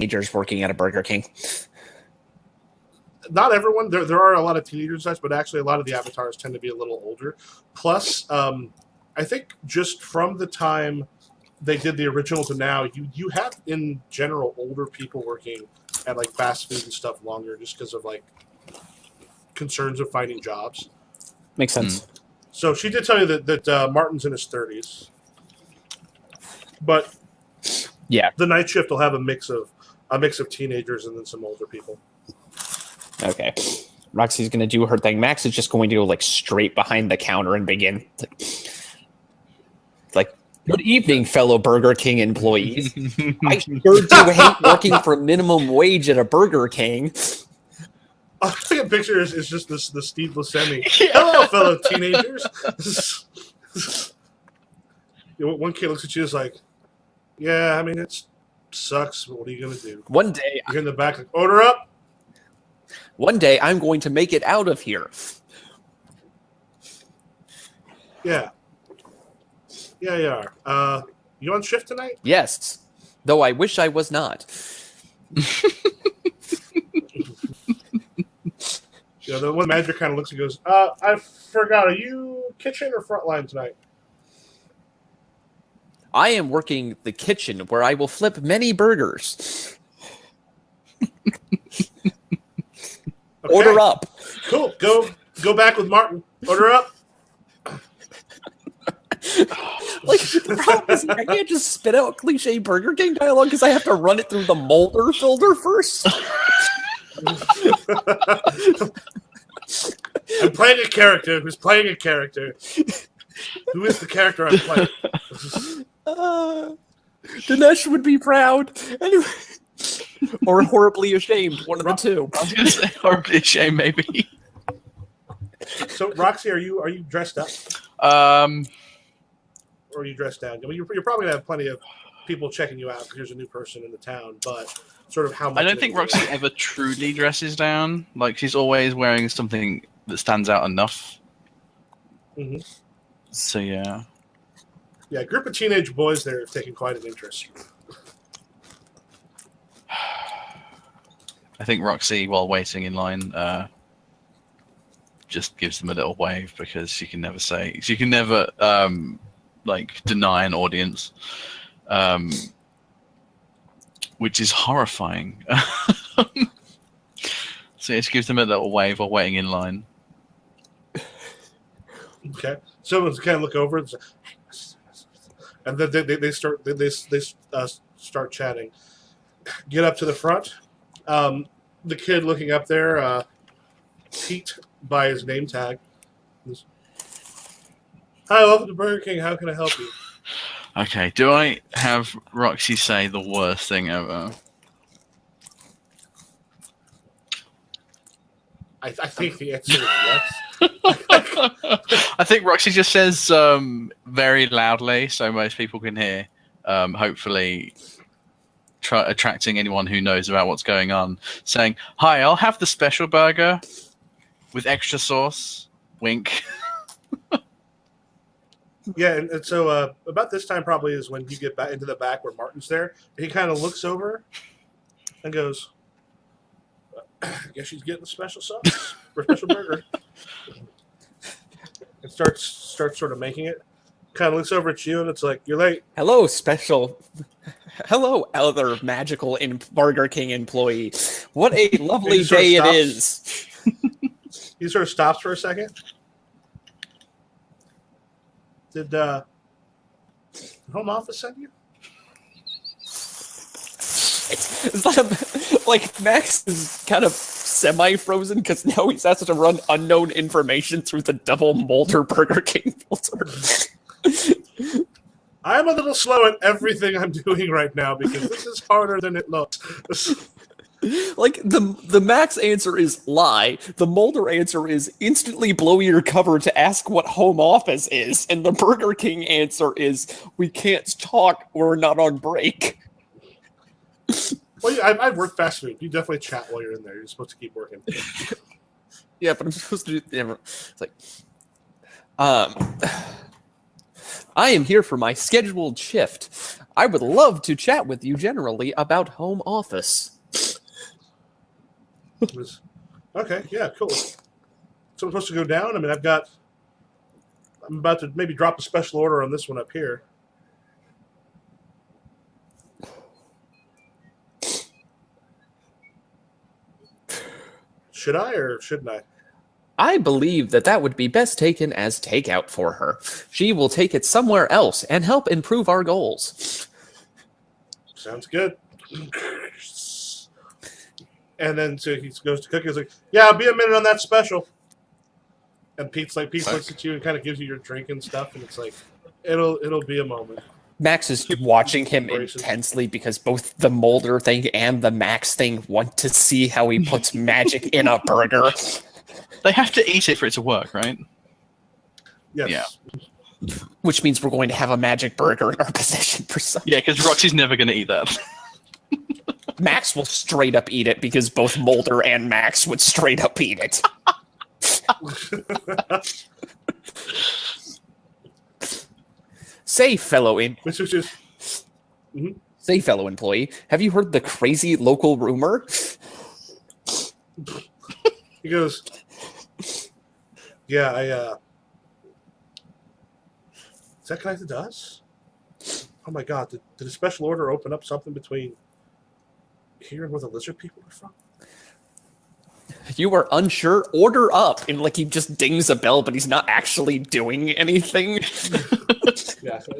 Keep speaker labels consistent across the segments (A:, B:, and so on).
A: teenagers working at a Burger King?
B: Not everyone. There are a lot of teenagers, but actually a lot of the avatars tend to be a little older. Plus, I think just from the time they did the original to now, you have in general older people working at like fast food and stuff longer, just because of like concerns of finding jobs.
A: Makes sense.
B: So she did tell you that Martin's in his 30s, but
A: yeah,
B: the night shift will have a mix of teenagers and then some older people.
A: Okay. Roxy's going to do her thing. Max is just going to go like straight behind the counter and begin. Like, good evening, fellow Burger King employees. I sure do hate working for minimum wage at a Burger King.
B: I think a picture is just the Steve Buscemi. Hello, fellow teenagers. One kid looks at you and is like, yeah, I mean, it sucks, but what are you going to do?
A: One day,
B: you're in the back, like, order up.
A: One day, I'm going to make it out of here.
B: Yeah. Yeah, you are. You on shift tonight?
A: Yes. Though I wish I was not.
B: The one manager kind of looks and goes, I forgot, are you kitchen or frontline tonight?
A: I am working the kitchen where I will flip many burgers. Okay. Order up.
B: Cool. Go back with Martin. Order up.
A: Like, the problem is I can't just spit out cliche Burger King dialogue because I have to run it through the Mulder filter first.
B: I'm playing a character who's playing a character. Who is the character I'm playing?
A: Dinesh would be proud. Anyway. Or horribly ashamed, one of the two.
C: I was going to say horribly ashamed, maybe.
B: So, Roxy, are you dressed up? Or are you dressed down? I mean, you're probably going to have plenty of people checking you out because there's a new person in the town, but sort of how much...
C: I don't think Roxy ever truly dresses down. Like, she's always wearing something that stands out enough.
B: Mm-hmm.
C: So, yeah.
B: Yeah, a group of teenage boys there have taken quite an interest.
C: I think Roxy, while waiting in line, just gives them a little wave because she can never deny an audience, which is horrifying. So she gives them a little wave while waiting in line.
B: Okay, someone's kind of look over and say, and then they start chatting. Get up to the front. The kid looking up there, Pete, by his name tag. Hi, welcome to Burger King. How can I help you?
C: Okay, do I have Roxy say the worst thing ever?
B: I think the answer is yes.
C: I think Roxy just says very loudly so most people can hear, hopefully attracting anyone who knows about what's going on, saying, "Hi, I'll have the special burger with extra sauce. Wink."
B: Yeah, and so about this time probably is when you get back into the back where Martin's there. He kind of looks over and goes, I guess she's getting the special sauce for special burger. And starts sort of making it. Kind of looks over at you and it's like, you're late.
A: Hello, other magical Burger King employee. What a lovely day it is.
B: He sort of stops for a second. Did home office send you?
A: It's like Max is kind of semi-frozen because now he has to run unknown information through the double Mulder Burger King filter.
B: I'm a little slow at everything I'm doing right now because this is harder than it looks.
A: Like, the Max answer is lie. The Mulder answer is instantly blow your cover to ask what home office is. And the Burger King answer is, we can't talk, we're not on break.
B: Well, yeah, I've worked fast food. You definitely chat while you're in there. You're supposed to keep working.
A: Yeah, but I'm supposed to do... It's like... I am here for my scheduled shift. I would love to chat with you generally about home office.
B: Okay, yeah, cool. So I'm supposed to go down? I mean, I'm about to maybe drop a special order on this one up here. Should I or shouldn't I?
A: I believe that would be best taken as takeout for her. She will take it somewhere else and help improve our goals.
B: Sounds good. And then so he goes to cook. He's like, "Yeah, I'll be a minute on that special." And Pete looks at you and kind of gives you your drink and stuff, and it's like, it'll be a moment.
A: Max is watching him intensely because both the Molder thing and the Max thing want to see how he puts magic in a burger.
C: They have to eat it for it to work, right?
B: Yes.
C: Yeah.
A: Which means we're going to have a magic burger in our possession for some.
C: Yeah, because Roxy's never going to eat that.
A: Max will straight up eat it because both Molder and Max would straight up eat it. Say, fellow employee, have you heard the crazy local rumor?
B: He goes, "Yeah, is that connected to us? Oh my god, did a special order open up something between here and where the lizard people are from?"
A: You are unsure? Order up. And like he just dings a bell, but he's not actually doing anything.
B: Yeah, so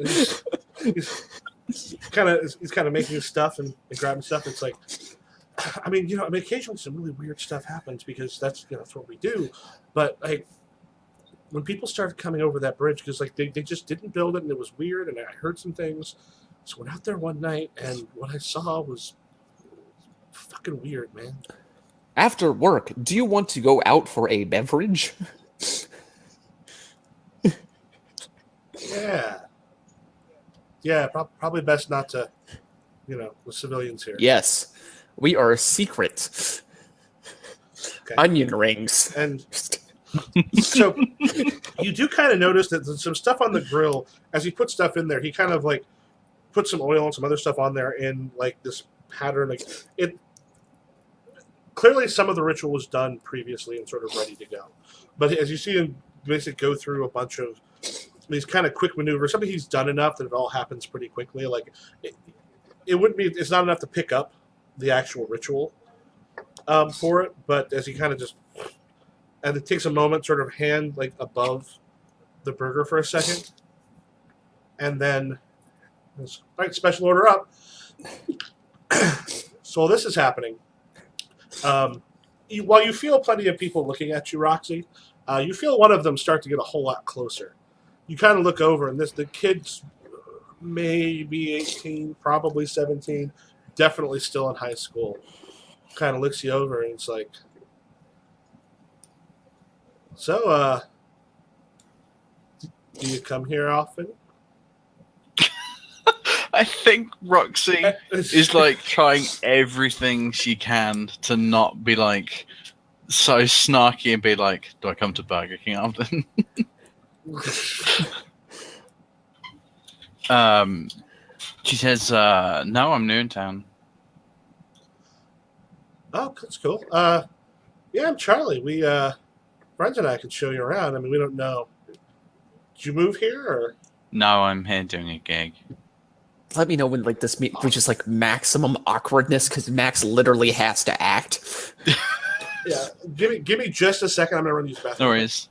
B: he's kind of making his stuff and grabbing stuff. It's like, I mean, occasionally some really weird stuff happens because that's what we do. But like when people started coming over that bridge, because like they just didn't build it and it was weird, and I heard some things. So I went out there one night and what I saw was fucking weird, man.
A: After work, do you want to go out for a beverage?
B: Yeah, probably best not to, with civilians here.
A: Yes, we are secret.
B: Okay.
A: Onion rings.
B: And so you do kind of notice that there's some stuff on the grill. As he puts stuff in there, he kind of like puts some oil and some other stuff on there in like this pattern. Like it. Clearly, some of the ritual was done previously and sort of ready to go. But as you see him basically go through a bunch of these kind of quick maneuvers, something he's done enough that it all happens pretty quickly. Like it wouldn't be. It's not enough to pick up the actual ritual for it. But as he kind of and it takes a moment, sort of hand like above the burger for a second, and then right, special order up. So while this is happening. While you feel plenty of people looking at you, Roxy, you feel one of them start to get a whole lot closer. You kind of look over, and the kid's maybe 18, probably 17, definitely still in high school. Kind of looks you over, and it's like, "So, do you come here often?"
C: I think Roxy is like trying everything she can to not be like so snarky and be like, "Do I come to Burger King often?" She says, "No, I'm new in town."
B: Oh, that's cool. Yeah, I'm Charlie. We friends and I could show you around. I mean, we don't know. Did you move here or?
C: No, I'm here doing a gig.
A: Let me know when like this reaches like maximum awkwardness because Max literally has to act.
B: Yeah, give me just a second. I'm gonna run these bathrooms.
C: No worries.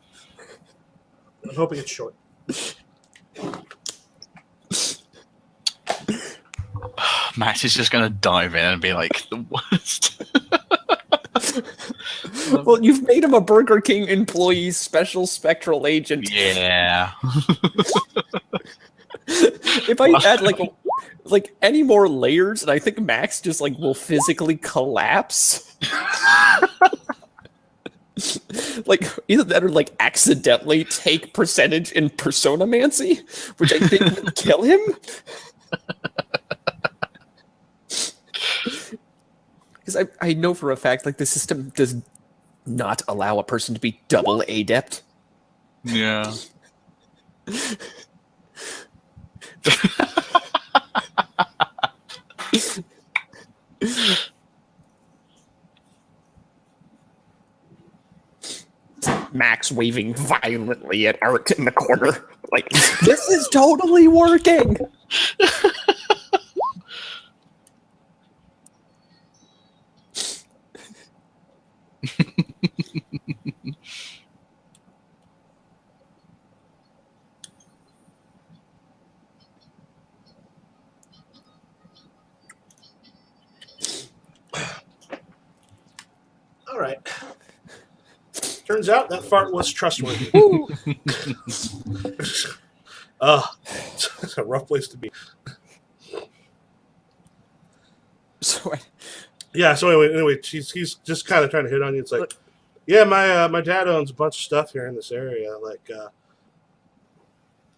B: I'm hoping it's short.
C: Max is just gonna dive in and be like the worst.
A: Well, you've made him a Burger King employee, special spectral agent.
C: Yeah.
A: If I add like any more layers, and I think Max just like will physically collapse. Like either that or like accidentally take percentage in personamancy, which I think would kill him. Because I know for a fact like the system does not allow a person to be double adept.
C: Yeah.
A: Max waving violently at Art in the corner. Like, this is totally working.
B: All right. Turns out that fart was trustworthy. It's a rough place to be.
A: So,
B: So anyway, he's just kind of trying to hit on you. It's like, yeah, my dad owns a bunch of stuff here in this area. Like,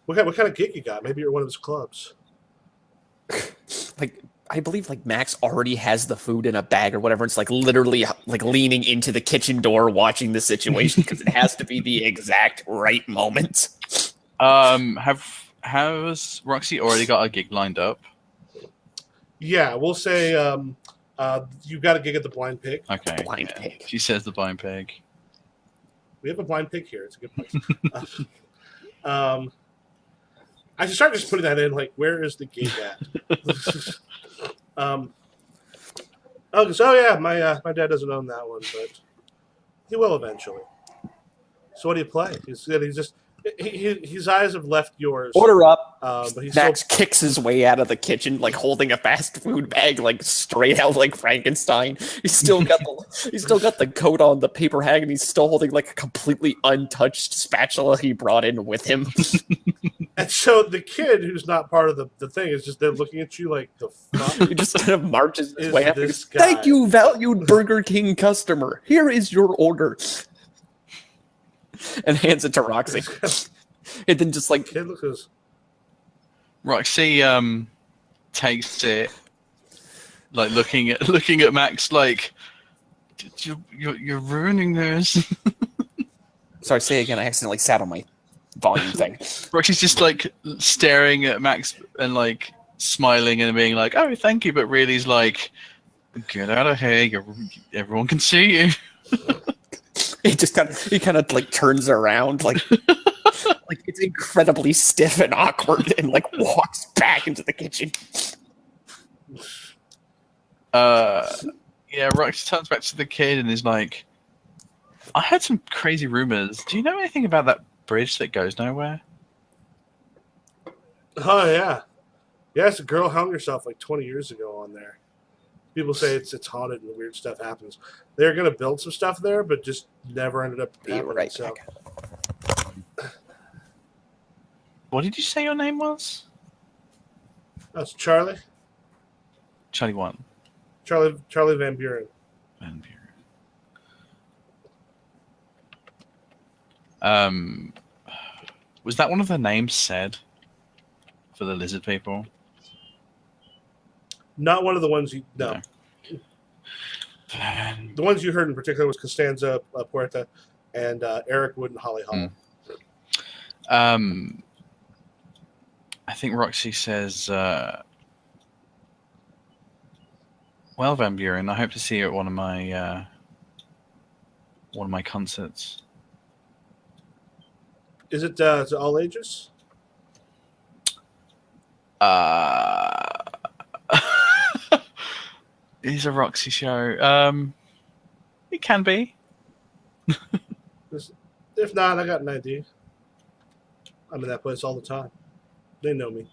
B: what kind of gig you got? Maybe you're one of his clubs.
A: like, I believe like Max already has the food in a bag or whatever. It's like literally like leaning into the kitchen door, watching the situation because it has to be the exact right moment.
C: Has Roxy already got a gig lined up?
B: Yeah, we'll say you got a gig at the Blind Pig.
C: Okay.
A: Blind Pig.
C: She says the Blind Pig.
B: We have a Blind Pig here. It's a good place. I should start just putting that in. Like, where is the gig at? My dad doesn't own that one, but he will eventually. So what do you play? He's just his eyes have left yours.
A: Order up.
B: But he's
A: Max kicks his way out of the kitchen, like holding a fast food bag, like straight out like Frankenstein. He's still got the coat on, the paper hag, and he's still holding like a completely untouched spatula he brought in with him.
B: And so the kid who's not part of the thing is just there looking at you like, the fuck?
A: He just kind of marches his
B: Is
A: way up.
B: this guy?
A: Thank you, valued Burger King customer. Here is your order. And hands it to Roxy. And then just like
B: Kid looks.
C: Roxy takes it, like looking at Max like, you're ruining this.
A: Sorry, say again. I accidentally sat on my volume thing.
C: Roxy's just like staring at Max and like smiling and being like, "Oh, thank you," but really he's like, "Get out of here! Everyone can see you."
A: He kind of like turns around, like it's incredibly stiff and awkward, and like walks back into the kitchen.
C: Yeah, Roxy turns back to the kid and is like, "I heard some crazy rumors. Do you know anything about that bridge that goes nowhere?"
B: Oh yeah, yes. A girl hung herself like 20 years ago on there. People say it's haunted and weird stuff happens. They're gonna build some stuff there, but just never ended up happening.
A: Right
B: so.
C: What did you say your name was?
B: That's Charlie.
C: Charlie 1.
B: Charlie Van Buren.
C: Van Buren. Was that one of the names said for the lizard people?
B: Not one of the ones you no. The ones you heard in particular was Costanza Puerta and Eric Wood and Holly Hall.
C: I think Roxy says, "Well, Van Buren, I hope to see you at one of my concerts."
B: Is it all ages?
C: It's a Roxy show. It can be.
B: If not, I got an idea. I'm in that place all the time. They know me.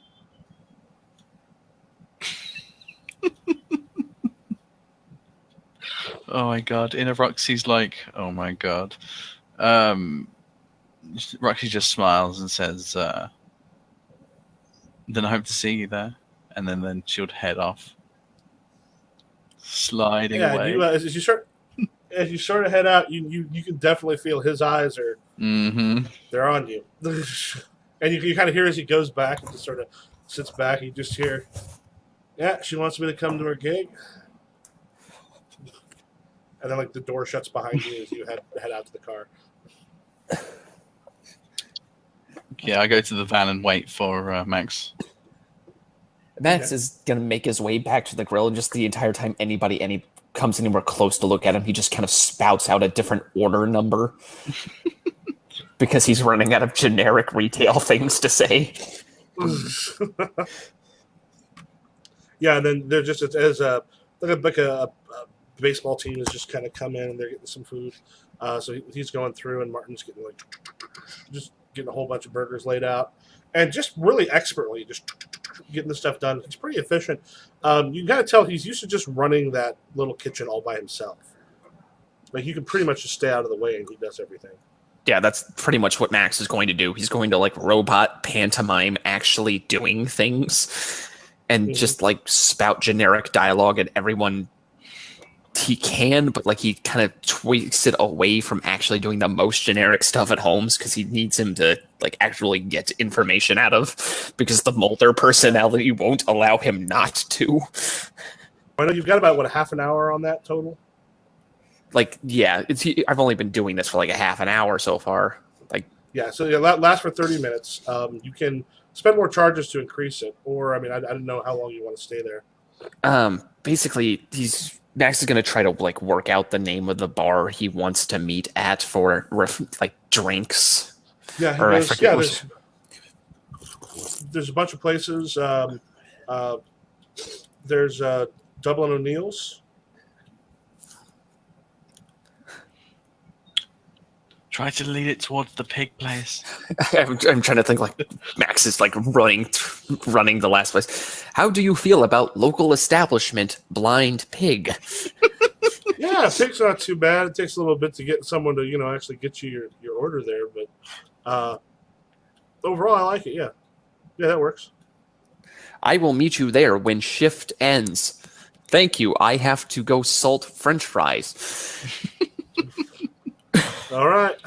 C: Oh my god! Inner Roxy's like, oh my god. Roxy just smiles and says, "Then I hope to see you there." And then she'll head off, sliding away.
B: As you sort of head out, you can definitely feel his eyes are they're on you, and you kind of hear as he goes back and just sort of sits back. You just hear, "Yeah, she wants me to come to her gig." And then, like, the door shuts behind you as you head out to the car.
C: Yeah, I go to the van and wait for Max.
A: Max is gonna make his way back to the grill, and just the entire time anybody comes anywhere close to look at him, he just kind of spouts out a different order number because he's running out of generic retail things to say.
B: Yeah, and then they're just as a baseball team has just kind of come in and they're getting some food. So he's going through, and Martin's getting just getting a whole bunch of burgers laid out, and just really expertly just getting the stuff done. It's pretty efficient. You got to tell he's used to just running that little kitchen all by himself. Like, you can pretty much just stay out of the way, and he does everything.
A: Yeah, that's pretty much what Max is going to do. He's going to robot pantomime actually doing things and just spout generic dialogue at everyone he can, but he kind of tweaks it away from actually doing the most generic stuff at Holmes because he needs him to actually get information out of, because the Mulder personality won't allow him not to.
B: I know you've got about a half an hour on that total.
A: Yeah, I've only been doing this for a half an hour so far.
B: So that lasts for 30 minutes. You can spend more charges to increase it, or I don't know how long you want to stay there.
A: Basically, Max is going to try to work out the name of the bar he wants to meet at for drinks.
B: Yeah, there's a bunch of places. There's Dublin O'Neill's.
C: Try to lead it towards the pig place.
A: I'm trying to think Max is running the last place. How do you feel about local establishment Blind Pig?
B: Yeah, pig's not too bad. It takes a little bit to get someone to actually get you your order there, but overall I like it. Yeah, that works.
A: I will meet you there when shift ends. Thank you. I have to go salt French fries.
B: All right.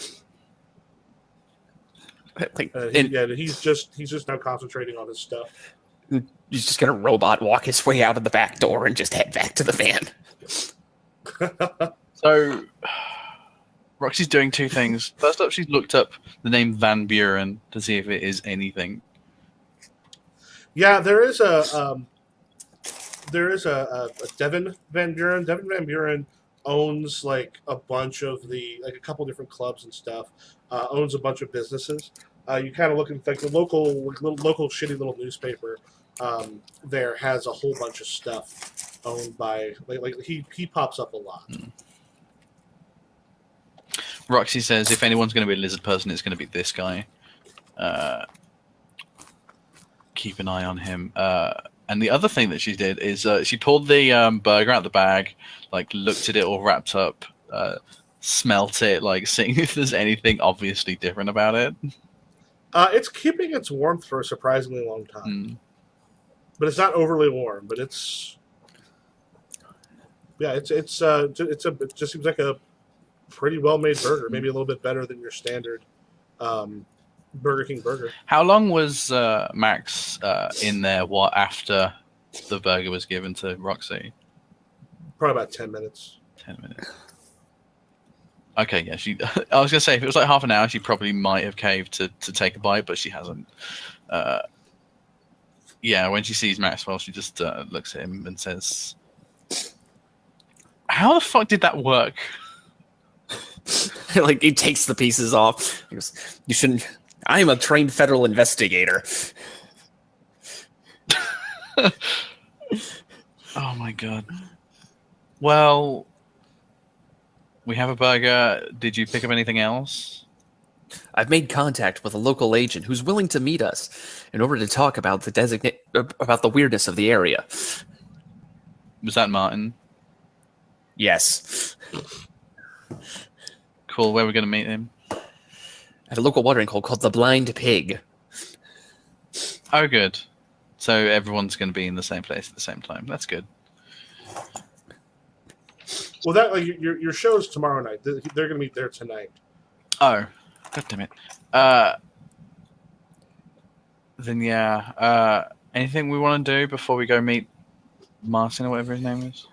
A: He's
B: he's just now concentrating on his stuff.
A: He's just gonna robot walk his way out of the back door and just head back to the van.
C: So Roxy's doing two things. First up, she's looked up the name Van Buren to see if it is anything.
B: Yeah, there is a Devin Van Buren. Devin Van Buren owns a bunch of a couple different clubs and stuff. Owns a bunch of businesses. You kind of look at the local shitty little newspaper. There has a whole bunch of stuff owned by he pops up a lot.
C: Roxy says if anyone's going to be a lizard person, it's going to be this guy. Keep an eye on him. And the other thing that she did is she pulled the burger out of the bag, looked at it all wrapped up, smelt it, seeing if there's anything obviously different about it.
B: It's keeping its warmth for a surprisingly long time. But it's not overly warm, but it just seems like a pretty well-made burger, maybe a little bit better than your standard Burger King burger.
C: How long was Max in there after the burger was given to Roxy?
B: Probably about 10 minutes.
C: 10 minutes. Okay, yeah. I was going to say, if it was half an hour, she probably might have caved to take a bite, but she hasn't. Yeah, when she sees Maxwell, she just looks at him and says, "How the fuck did that work?"
A: He takes the pieces off. He goes, "You shouldn't. I am a trained federal investigator."
C: Oh my god. Well, we have a burger. Did you pick up anything else?
A: I've made contact with a local agent who's willing to meet us in order to talk about the weirdness of the area.
C: Was that Martin?
A: Yes.
C: Cool. Where are we going to meet him?
A: At a local watering hole called the Blind Pig.
C: Oh, good. So everyone's going to be in the same place at the same time. That's good.
B: Well, that your show's tomorrow night. They're going to meet there tonight.
C: Oh, god damn it. Then yeah. Anything we want to do before we go meet Martin or whatever his name is?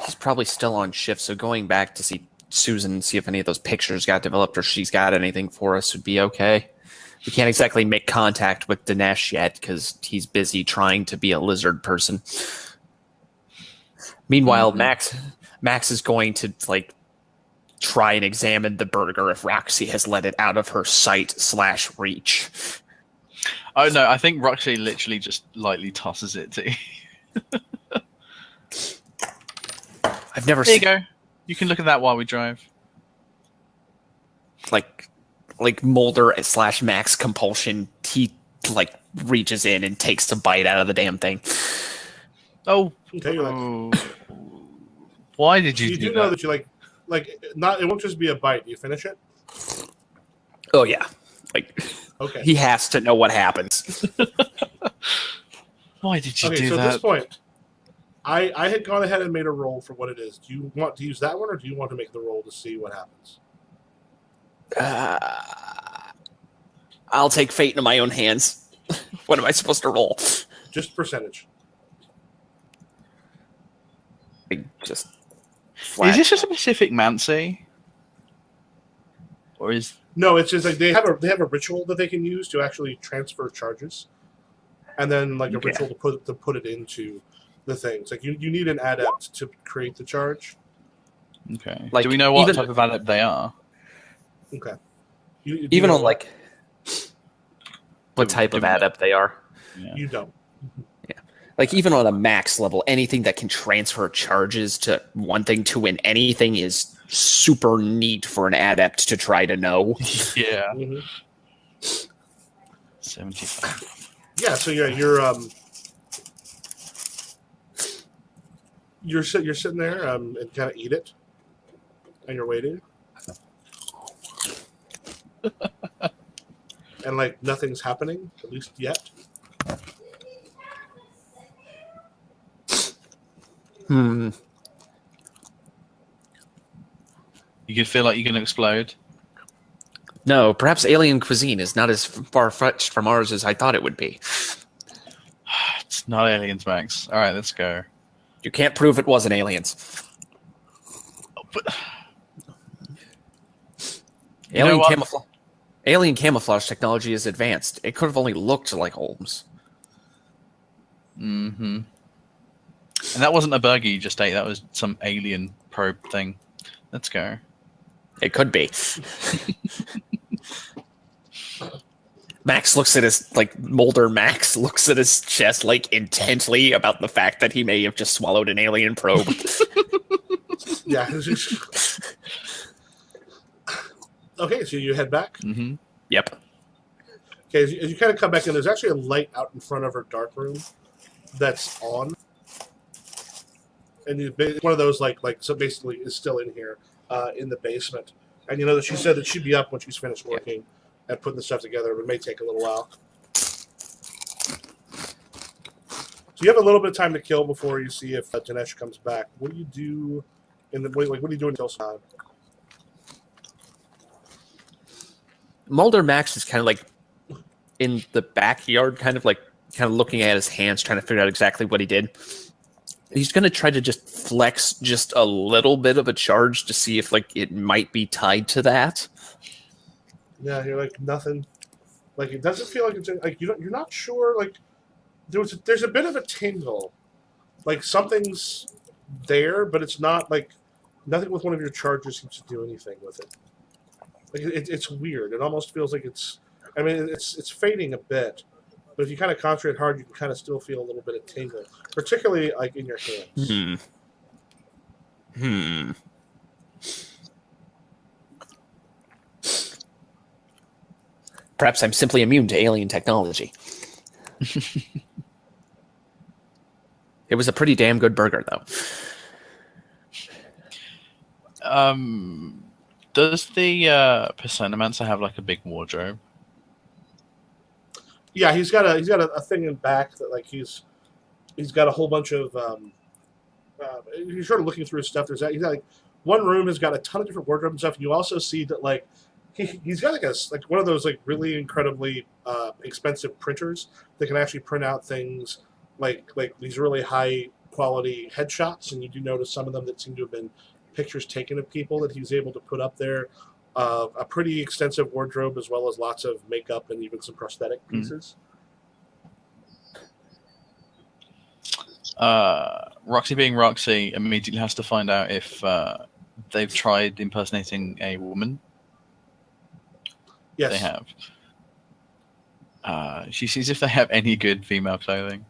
A: He's probably still on shift, so going back to see Susan, see if any of those pictures got developed or she's got anything for us would be okay. We can't exactly make contact with Dinesh yet because he's busy trying to be a lizard person. Meanwhile, Max is going to try and examine the burger if Roxy has let it out of her sight/reach.
C: Oh no, I think Roxy literally just lightly tosses it to you.
A: I've never
C: There
A: seen.
C: you go. You can look at that while we drive.
A: Like Mulder/Max compulsion, he reaches in and takes a bite out of the damn thing.
C: Oh,
B: Okay, you're
C: why did you
B: you
C: do
B: do know
C: that?
B: that you not. It won't just be a bite. You finish it.
A: Oh yeah,
B: Okay.
A: he has to know what happens.
C: Why did you
B: Okay.
C: do
B: So
C: that?
B: at this point, I had gone ahead and made a roll for what it is. Do you want to use that one, or do you want to make the roll to see what happens?
A: I'll take fate into my own hands. What am I supposed to roll?
B: Just percentage.
A: Just
C: Is this a specific Mancy? Or is
B: No, it's just they have a ritual that they can use to actually transfer charges, and then a
A: Okay.
B: ritual to put it into the things. You need an adept to create the charge.
C: okay?
A: Like,
C: Do we know what
A: even-
C: type of adept they are?
B: Okay. Do
A: even
B: you
A: on
B: know
A: what type of adept they are.
C: Yeah.
B: you don't.
A: Even on a max level, anything that can transfer charges to one thing to an anything is super neat for an adept to try to know.
C: Yeah.
B: Mhm.
C: 75.
B: Yeah. So you're sitting there and kind of eat it, and you're waiting, and nothing's happening, at least yet.
A: Hmm.
C: You could feel like you're going to explode.
A: No, perhaps alien cuisine is not as far-fetched from ours as I thought it would be.
C: It's not aliens, Max. All right, let's go.
A: You can't prove it wasn't aliens.
C: But You know
A: Alien
C: what?
A: camouflage. Alien camouflage technology is advanced. It could have only looked like Holmes.
C: mm-hmm. And that wasn't a burger you just ate. That was some alien probe thing. Let's go.
A: It could be. Max looks at his Mulder. Max looks at his chest intently about the fact that he may have just swallowed an alien probe.
B: Yeah. Okay, so you head back.
C: Mm-hmm.
A: Yep.
B: Okay, as you kind of come back in, there's actually a light out in front of her dark room that's on, and one of those so basically is still in here in the basement. And you know that she said that she'd be up when she's finished working and putting the stuff together, but it may take a little while. So you have a little bit of time to kill before you see if Dinesh comes back. What do you do what are you doing until time?
A: Mulder Max is kind of in the backyard, kind of looking at his hands, trying to figure out exactly what he did. He's going to try to just flex just a little bit of a charge to see if it might be tied to that.
B: Yeah, you're nothing. It doesn't feel like it's you're not sure. There's a bit of a tingle, something's there, but it's not nothing with one of your charges seems to do anything with it. It's weird. It almost feels like it's. I mean, it's fading a bit, but if you kind of concentrate hard, you can kind of still feel a little bit of tingle, particularly in your hands.
A: Perhaps I'm simply immune to alien technology. It was a pretty damn good burger, though.
C: Does the Personamancer have a big wardrobe?
B: Yeah, he's got a thing in back that he's got a whole bunch of. You're sort of looking through his stuff. He's got one room has got a ton of different wardrobe and stuff. And you also see that he's got one of those really incredibly expensive printers that can actually print out things like these really high quality headshots. And you do notice some of them that seem to have been pictures taken of people that he's able to put up there a pretty extensive wardrobe, as well as lots of makeup and even some prosthetic pieces.
C: Roxy being Roxy immediately has to find out if they've tried impersonating a woman.
B: Yes.
C: They have. She sees if they have any good female clothing.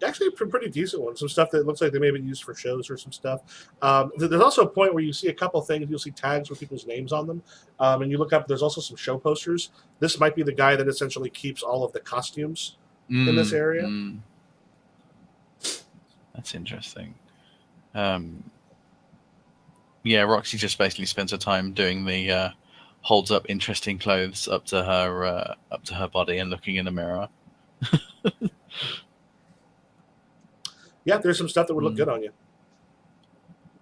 B: Actually, a pretty decent one. Some stuff that looks like they may be used for shows or some stuff. There's also a point where you see a couple things. You'll see tags with people's names on them. And you look up, there's also some show posters. This might be the guy that essentially keeps all of the costumes in this area.
C: That's interesting. Yeah, Roxy just basically spends her time doing the holds up interesting clothes up to her body and looking in the mirror.
B: Yeah, there's some stuff that would look good on you.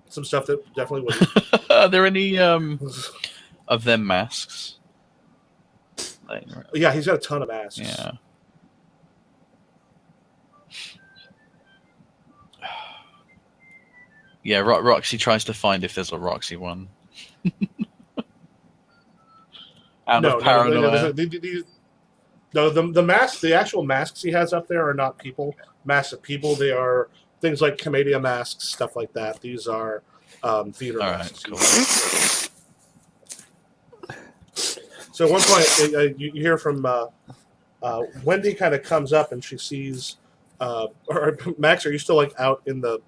B: Some stuff that definitely wouldn't.
C: Are there any of them masks?
B: Yeah, he's got a ton of masks.
C: Yeah. Yeah, Roxy tries to find if there's a Roxy one. Out of paranoia.
B: The masks, the actual masks he has up there are not people. Masks of people. They are things like Commedia masks, stuff like that. These are theater masks.
C: Cool.
B: So at one point, you hear from Wendy kind of comes up and she sees. Or Max, are you still like out in the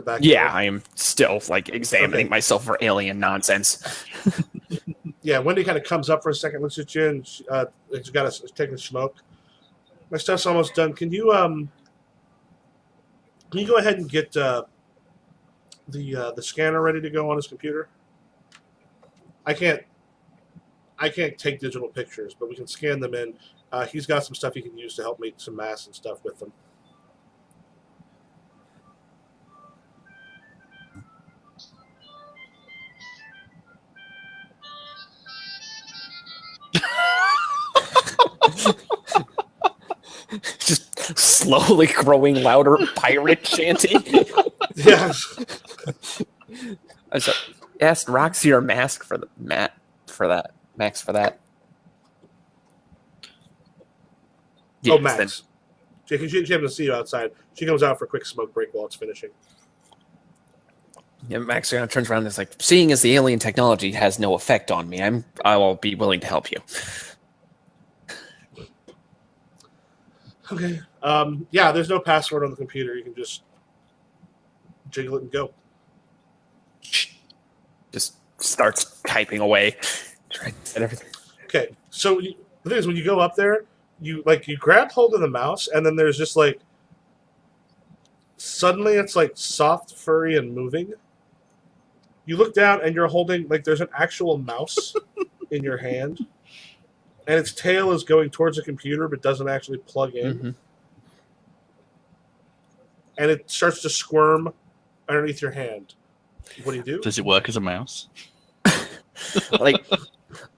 B: back?
A: Yeah, I am still like examining myself for alien nonsense.
B: Yeah, Wendy kind of comes up for a second, looks at you, and she's got to take a smoke. My stuff's almost done. Can you go ahead and get the scanner ready to go on his computer? I can't take digital pictures, but we can scan them in. He's got some stuff he can use to help make some masks and stuff with them.
A: Just slowly growing louder pirate chanting.
B: Yes.
A: I asked Roxy or Max for that.
B: Oh, Max. She happens to see you outside. She comes out for a quick smoke break while it's finishing.
A: Yeah, Max turns around and is like, seeing as the alien technology has no effect on me, I will be willing to help you.
B: Okay. Yeah, there's no password on the computer. You can just jiggle it and go.
A: Just starts typing away. Trying to set everything.
B: Okay. So the thing is, when you go up there, you grab hold of the mouse, and then there's just like suddenly it's like soft, furry, and moving. You look down, and you're holding there's an actual mouse in your hand. And its tail is going towards the computer, but doesn't actually plug in. Mm-hmm. And it starts to squirm underneath your hand. What do you do?
C: Does it work as a mouse?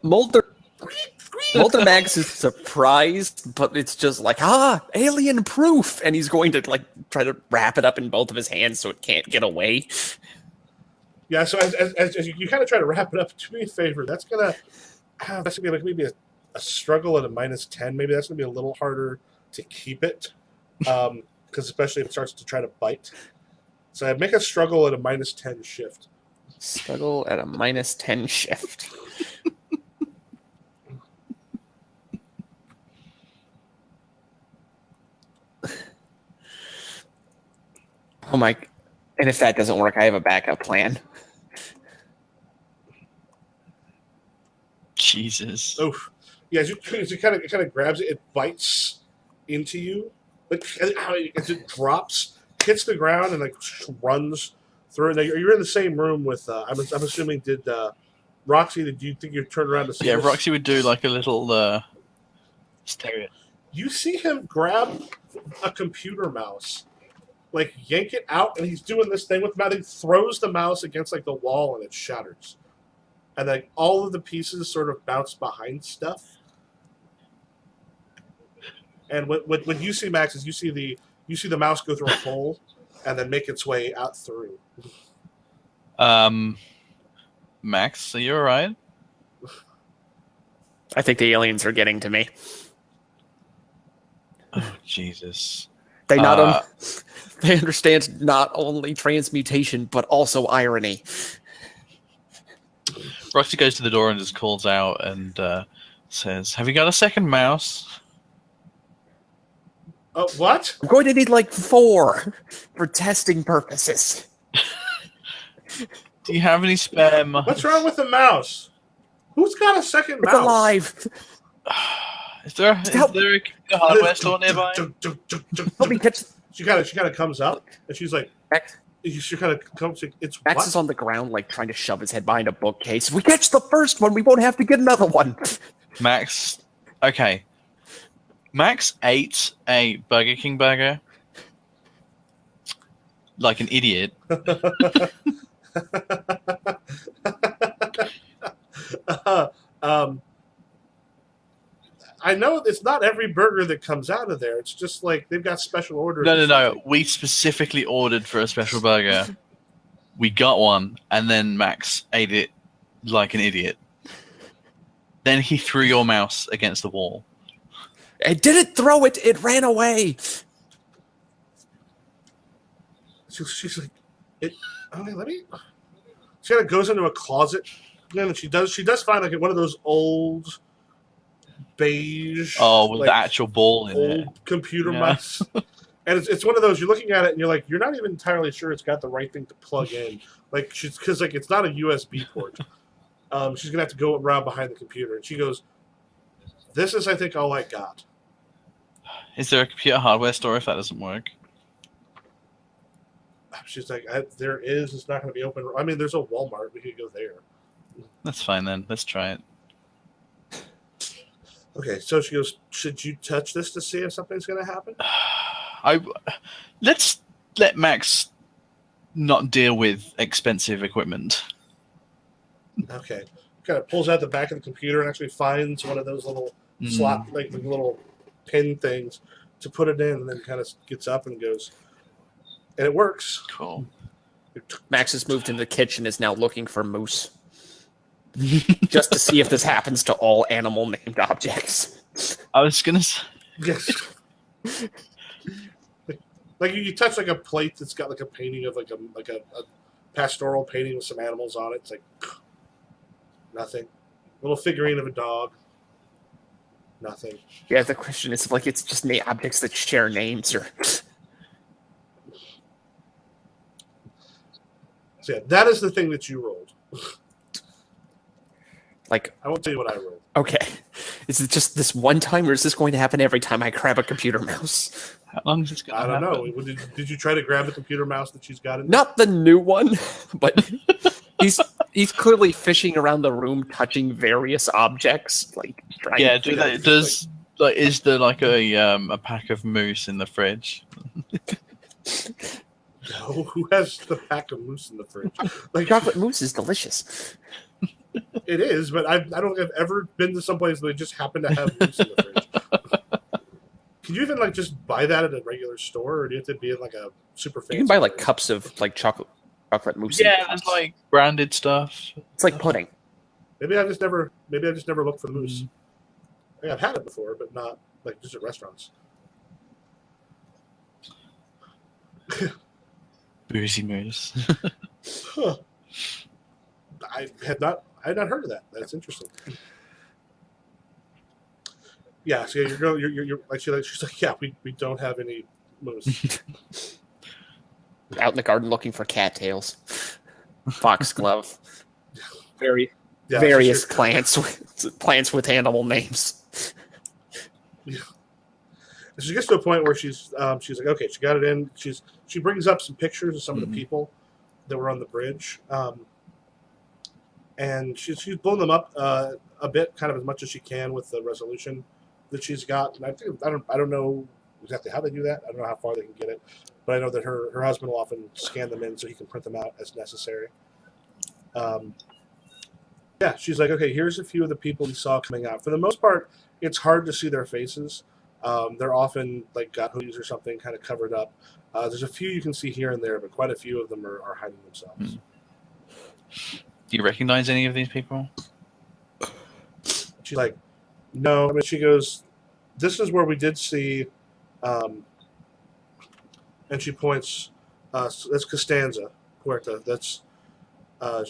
A: Mulder Max is surprised, but it's just alien proof. And he's going to try to wrap it up in both of his hands so it can't get away.
B: Yeah, so as you kind of try to wrap it up, do me a favor. That's going to be maybe a struggle at a -10. Maybe that's going to be a little harder to keep it, because especially if it starts to try to bite. So I'd make a struggle at a -10 shift.
A: Struggle at a -10 shift. Oh my! And if that doesn't work, I have a backup plan.
C: Jesus.
B: Oof. Yeah, as it kind of grabs it, it bites into you. As it drops, hits the ground, and runs through. Now, you're in the same room with. I'm assuming did Roxy? Did you think you turned around to see?
C: Yeah,
B: this?
C: Roxy would do a little stereo.
B: You see him grab a computer mouse, yank it out, and he's doing this thing with the mouse. He throws the mouse against the wall, and it shatters. And all of the pieces sort of bounce behind stuff. And what you see, Max, is you see the mouse go through a hole and then make its way out through.
C: Max, are you alright?
A: I think the aliens are getting to me.
C: Oh, Jesus.
A: They they understand not only transmutation but also irony.
C: Roxy goes to the door and just calls out and says, "Have you got a second mouse?"
B: What?
A: I'm going to need like 4 for testing purposes.
C: Do you have any spare mice?
B: What's wrong with the mouse? Who's got a second
A: It's
B: mouse?
A: alive.
C: Is there a hardware store nearby?
A: Help me catch.
B: She kind of comes up and she's like,
A: Max,
B: she kind of comes. It's
A: Max
B: what?
A: is on the ground, like trying to shove his head behind a bookcase. If we catch the first one, we won't have to get another one.
C: Max, okay. Max ate a Burger King burger like an idiot.
B: I know it's not every burger that comes out of there. It's just like they've got special orders.
C: No. We specifically ordered for a special burger. We got one, and then Max ate it like an idiot. Then he threw your mouse against the wall.
A: I didn't throw it. It ran away.
B: She's like, okay, let me. She kind of goes into a closet, and she does find like one of those old beige.
C: Oh, with
B: like,
C: the actual ball in
B: old
C: it.
B: computer
C: Yeah.
B: mouse. And it's one of those, you're looking at it and you're like, you're not even entirely sure it's got the right thing to plug in. Like, because like it's not a USB port. She's gonna have to go around behind the computer, and she goes, "This is, I think, all I got."
C: Is there a computer hardware store if that doesn't work?
B: She's like, "There is. It's not going to be open. I mean, there's a Walmart. We could go there."
C: That's fine then. Let's try it.
B: Okay, so she goes, "Should you touch this to see if something's going to happen?"
C: Let's let Max not deal with expensive equipment.
B: Okay. Kind of pulls out the back of the computer and actually finds one of those little slot, like the little pin things to put it in, and then kind of gets up and goes, and it works.
C: Cool.
A: Max has moved into the kitchen, is now looking for moose. Just to see if this happens to all animal named objects.
C: I was gonna say,
B: Yes. Like you touch like a plate that's got like a painting of like a pastoral painting with some animals on it. It's like nothing. Little figurine of a dog. Nothing.
A: Yeah, the question is like it's just objects that share names or.
B: So yeah, that is the thing that you rolled.
A: Like,
B: I won't tell you what I rolled.
A: okay, is it just this one time, or is this going to happen every time I grab a computer mouse?
C: how long is this gonna
B: I don't
C: happen?
B: know. Did you try to grab the computer mouse that she's got in there?
A: Not the new one, but he's clearly fishing around the room, touching various objects, like trying.
C: Yeah,
A: to figure out-
C: is there like a pack of moose in the fridge?
B: No, who has the pack of moose in the fridge? Like
A: chocolate mousse is delicious.
B: it is, but I don't think I've ever been to someplace where they just happen to have moose in the fridge. Can you even like just buy that at a regular store, or do you have to be in like a super fancy?
A: You can buy like
B: place?
A: cups of like chocolate mousse. in
C: Yeah,
A: cups.
C: there's like branded stuff.
A: It's like pudding.
B: Maybe I just never looked for moose. I think I've had it before, but not like just at restaurants.
C: Boozy moose.
B: Huh. I had not heard of that. That's interesting. Yeah, so you're like she's like, yeah, we don't have any moose.
A: Out in the garden looking for cattails, foxglove,
B: Yeah,
A: various
B: so
A: plants with animal names.
B: she gets to a point where she's like, okay, she got it in. She brings up some pictures of some of the people that were on the bridge, and she's blown them up a bit, kind of as much as she can with the resolution that she's got. And I don't know exactly how they do that. I don't know how far they can get it, but I know that her husband will often scan them in so he can print them out as necessary. Yeah, she's like, okay, here's a few of the people we saw coming out. For the most part, it's hard to see their faces. They're often like got hoodies or something kind of covered up. There's a few you can see here and there, but quite a few of them are hiding themselves.
C: Do you recognize any of these people?
B: She's like, no. I mean, she goes, this is where we did see, and she points, that's Costanza, Puerta. That's,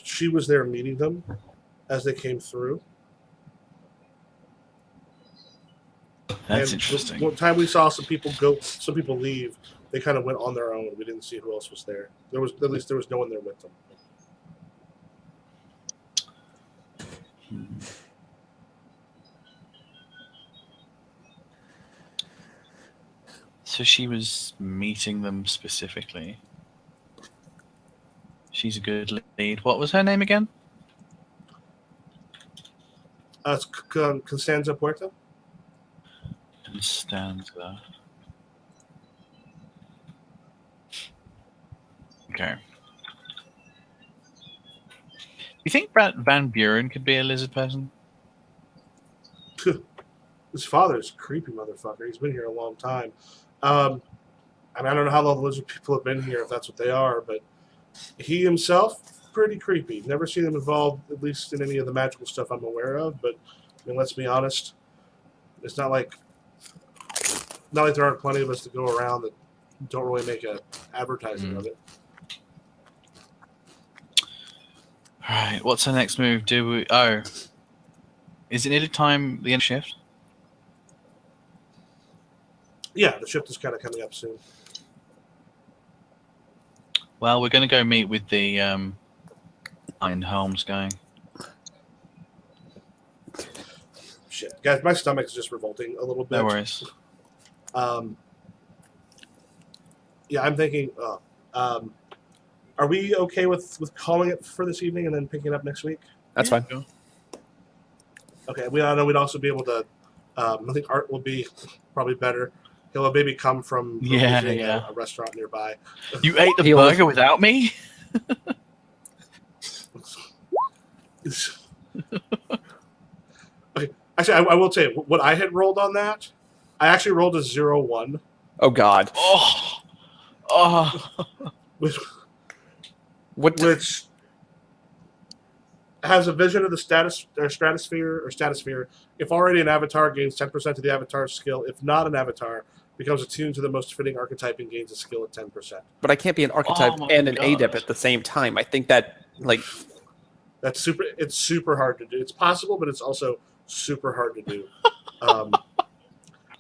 B: she was there meeting them as they came through.
C: That's
B: and
C: interesting.
B: One time we saw some people go, some people leave. They kind of went on their own. We didn't see who else was there. There was at least there was no one there with them.
C: So she was meeting them specifically. She's a good lead. What was her name again?
B: It's Constanza Puerta.
C: Constanza. Okay. Do you think Van Buren could be a lizard person?
B: His father's a creepy motherfucker. He's been here a long time. I mean, I don't know how long the lizard people have been here, if that's what they are, but he himself, pretty creepy. Never seen him involved, at least in any of the magical stuff I'm aware of, but I mean, let's be honest. It's not like there aren't plenty of us to go around that don't really make a advertising of it.
C: Alright, what's our next move? Do we... Oh. Is it nearly time the end shift?
B: Yeah, the shift is kind of coming up soon.
C: Well, we're going to go meet with the Iron Helms gang.
B: Shit. Guys, my stomach is just revolting a little bit.
C: No worries.
B: Yeah, I'm thinking, are we okay with calling it for this evening and then picking it up next week?
A: That's fine.
C: Sure.
B: Okay, I know we'd also be able to, I think Art will be probably better. He'll maybe come from visiting a restaurant nearby.
C: You ate the burger without me?
B: Okay. Actually, I will tell you, what I had rolled on that, I actually rolled a 0-1.
A: Oh, God.
B: Which
A: What?
B: has a vision of the stratosphere. If already an avatar, gains 10% of the avatar's skill. If not an avatar, becomes attuned to the most fitting archetype and gains a skill of 10%.
A: But I can't be an archetype and an adept at the same time. I think that,
B: that's super. It's super hard to do. It's possible, but it's also super hard to do.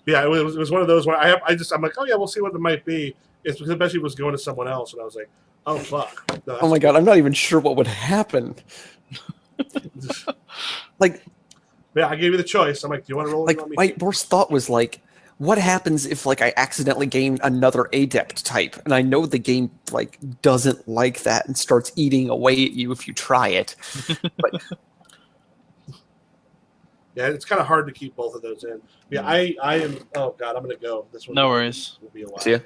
B: Yeah, it was one of those where I'm like, oh yeah, we'll see what it might be. It's because Bessie was going to someone else, and I was like, oh fuck. No,
A: oh my God, I'm not even sure what would happen.
B: Yeah, I gave you the choice. I'm like, do you want to roll? Or do you want me
A: My
B: to?
A: worst thought was what happens if I accidentally gain another adept type, and I know the game doesn't like that and starts eating away at you if you try it. But
B: yeah, it's kind of hard to keep both of those in. Yeah, I am. Oh God, I'm gonna go. This one.
C: No worries.
B: Will be a while.
A: see ya.